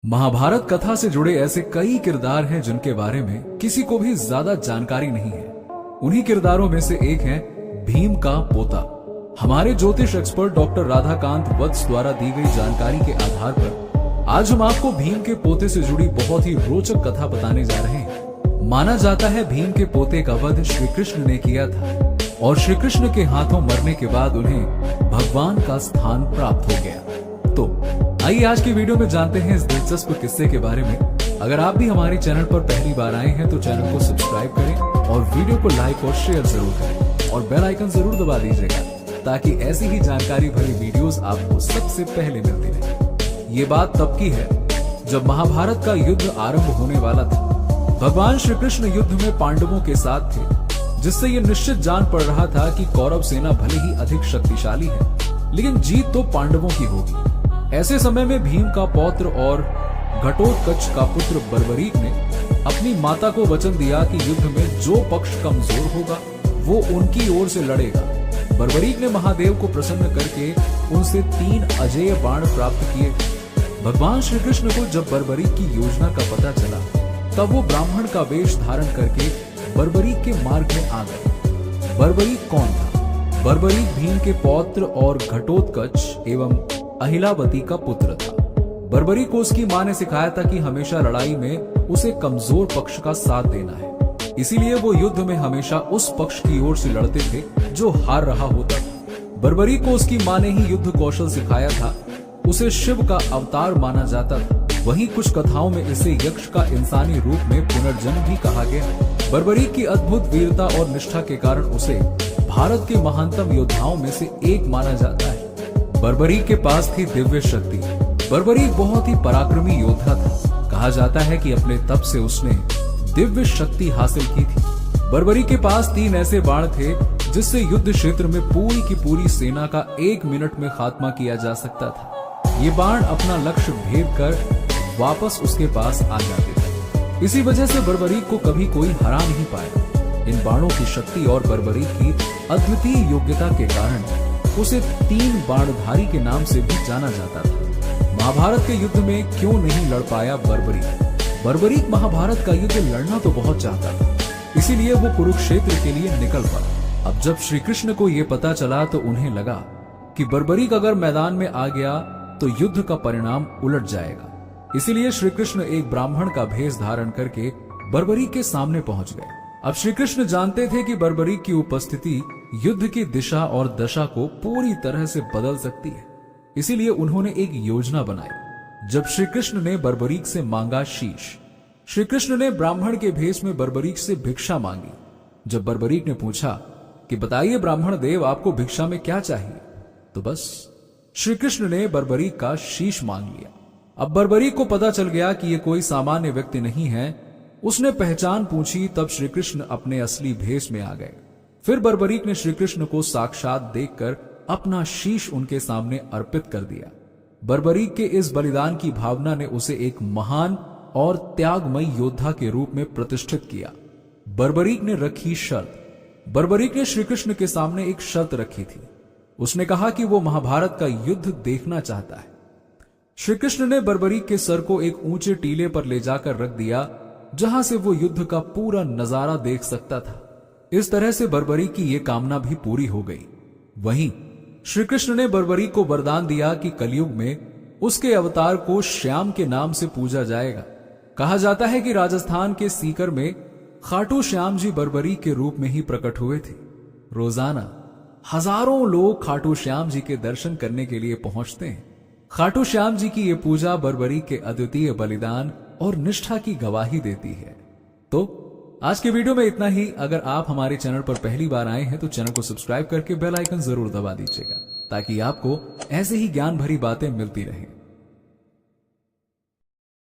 महाभारत कथा से जुड़े ऐसे कई किरदार हैं जिनके बारे में किसी को भी ज्यादा जानकारी नहीं है। उन्हीं किरदारों में से एक है भीम का पोता। हमारे ज्योतिष एक्सपर्ट डॉक्टर राधाकांत वत्स द्वारा दी गई जानकारी के आधार पर आज हम आपको भीम के पोते से जुड़ी बहुत ही रोचक कथा बताने जा रहे हैं। माना जाता है भीम के पोते का वध श्री कृष्ण ने किया था और श्री कृष्ण के हाथों मरने के बाद उन्हें भगवान का स्थान प्राप्त हो गया। तो आइए आज की वीडियो में जानते हैं इस दिलचस्प किस्से के बारे में। अगर आप भी हमारे चैनल पर पहली बार आए हैं तो चैनल को सब्सक्राइब करें और वीडियो को लाइक और शेयर जरूर करें और बेल आइकन जरूर दबा दीजिएगा ताकि ऐसी ही जानकारी भरी वीडियोस आपको सबसे पहले मिलती रहे। ये बात तब की है जब महाभारत का युद्ध आरंभ होने वाला था। भगवान श्री कृष्ण युद्ध में पांडवों के साथ थे, जिससे ये निश्चित जान पड़ रहा था कि कौरव सेना भले ही अधिक शक्तिशाली है लेकिन जीत तो पांडवों की होगी। ऐसे समय में भीम का पौत्र और घटोत्कच का पुत्र बर्बरीक ने अपनी माता को वचन दिया कि युद्ध में जो पक्ष कमजोर होगा वो उनकी ओर से लड़ेगा। बर्बरीक ने महादेव को प्रसन्न करके उनसे 3 अजेय बाण प्राप्त किए। भगवान श्री कृष्ण को जब बर्बरीक की योजना का पता चला तब वो ब्राह्मण का वेश धारण करके बर्बरीक के मार्ग में आ गए। बर्बरीक कौन था? बर्बरीक भीम के पौत्र और घटोत्कच एवं अहिलावती का पुत्र था। बर्बरीक को उसकी मां ने सिखाया था कि हमेशा लड़ाई में उसे कमजोर पक्ष का साथ देना है, इसीलिए वो युद्ध में हमेशा उस पक्ष की ओर से लड़ते थे जो हार रहा होता था। बर्बरीक को उसकी मां ने ही युद्ध कौशल सिखाया था। उसे शिव का अवतार माना जाता था। वहीं कुछ कथाओं में इसे यक्ष का इंसानी रूप में पुनर्जन्म भी कहा गया। बर्बरीक की अद्भुत वीरता और निष्ठा के कारण उसे भारत के महानतम योद्धाओं में से एक माना जाता है। बर्बरीक के पास थी दिव्य शक्ति। बर्बरीक बहुत ही पराक्रमी योद्धा था। कहा जाता है कि अपने तप से उसने दिव्य शक्ति हासिल की थी। बर्बरीक के पास 3 ऐसे बाण थे जिससे युद्ध क्षेत्र में पूरी की पूरी सेना का 1 मिनट में खात्मा किया जा सकता था। ये बाण अपना लक्ष्य भेद कर वापस उसके पास आ जाते थे। इसी वजह से बर्बरीक को कभी कोई हरा नहीं पाया। इन बाणों की शक्ति और बर्बरीक की अद्वितीय योग्यता के कारण उसे 3 बाणधारी के नाम से भी जाना जाता था। महाभारत के युद्ध में क्यों नहीं लड़ पाया बर्बरीक? बर्बरीक महाभारत का युद्ध लड़ना तो बहुत चाहता था, इसीलिए वो कुरुक्षेत्र के लिए निकल पड़ा। अब जब श्री कृष्ण को ये पता चला तो उन्हें लगा कि बर्बरीक अगर मैदान में आ गया तो युद्ध का परिणाम उलट जाएगा। इसीलिए श्री कृष्ण एक ब्राह्मण का भेष धारण करके बर्बरीक के सामने पहुंच गए। अब श्री कृष्ण जानते थे कि बर्बरीक की उपस्थिति युद्ध की दिशा और दशा को पूरी तरह से बदल सकती है। इसीलिए उन्होंने एक योजना बनाई। जब श्री कृष्ण ने बर्बरीक से मांगा शीश, श्री कृष्ण ने ब्राह्मण के भेष में बर्बरीक से भिक्षा मांगी। जब बर्बरीक ने पूछा कि बताइए ब्राह्मण देव, आपको भिक्षा में क्या चाहिए, तो बस श्री कृष्ण ने बर्बरीक का शीश मांग लिया। अब बर्बरीक को पता चल गया कि ये कोई सामान्य व्यक्ति नहीं है। उसने पहचान पूछी, तब श्री कृष्ण अपने असली भेष में आ गए। फिर बर्बरीक ने श्री कृष्ण को साक्षात देखकर अपना शीश उनके सामने अर्पित कर दिया। बर्बरीक के इस बलिदान की भावना ने उसे एक महान और त्यागमयी योद्धा के रूप में प्रतिष्ठित किया। बर्बरीक ने रखी शर्त। बर्बरीक ने श्री कृष्ण के सामने एक शर्त रखी थी। उसने कहा कि वो महाभारत का युद्ध देखना चाहता है। श्री कृष्ण ने बर्बरीक के सर को एक ऊंचे टीले पर ले जाकर रख दिया जहां से वो युद्ध का पूरा नजारा देख सकता था। इस तरह से बर्बरीक की ये कामना भी पूरी हो गई। वहीं श्री कृष्ण ने बर्बरीक को वरदान दिया कि कलयुग में उसके अवतार को श्याम के नाम से पूजा जाएगा। कहा जाता है कि राजस्थान के सीकर में खाटू श्याम जी बर्बरीक के रूप में ही प्रकट हुए थे। रोजाना हजारों लोग खाटू श्याम जी के दर्शन करने के लिए पहुंचते हैं। खाटू श्याम जी की ये पूजा बर्बरीक के अद्वितीय बलिदान और निष्ठा की गवाही देती है। तो आज के वीडियो में इतना ही। अगर आप हमारे चैनल पर पहली बार आए हैं तो चैनल को सब्सक्राइब करके बेल आइकन जरूर दबा दीजिएगा ताकि आपको ऐसे ही ज्ञान भरी बातें मिलती रहें।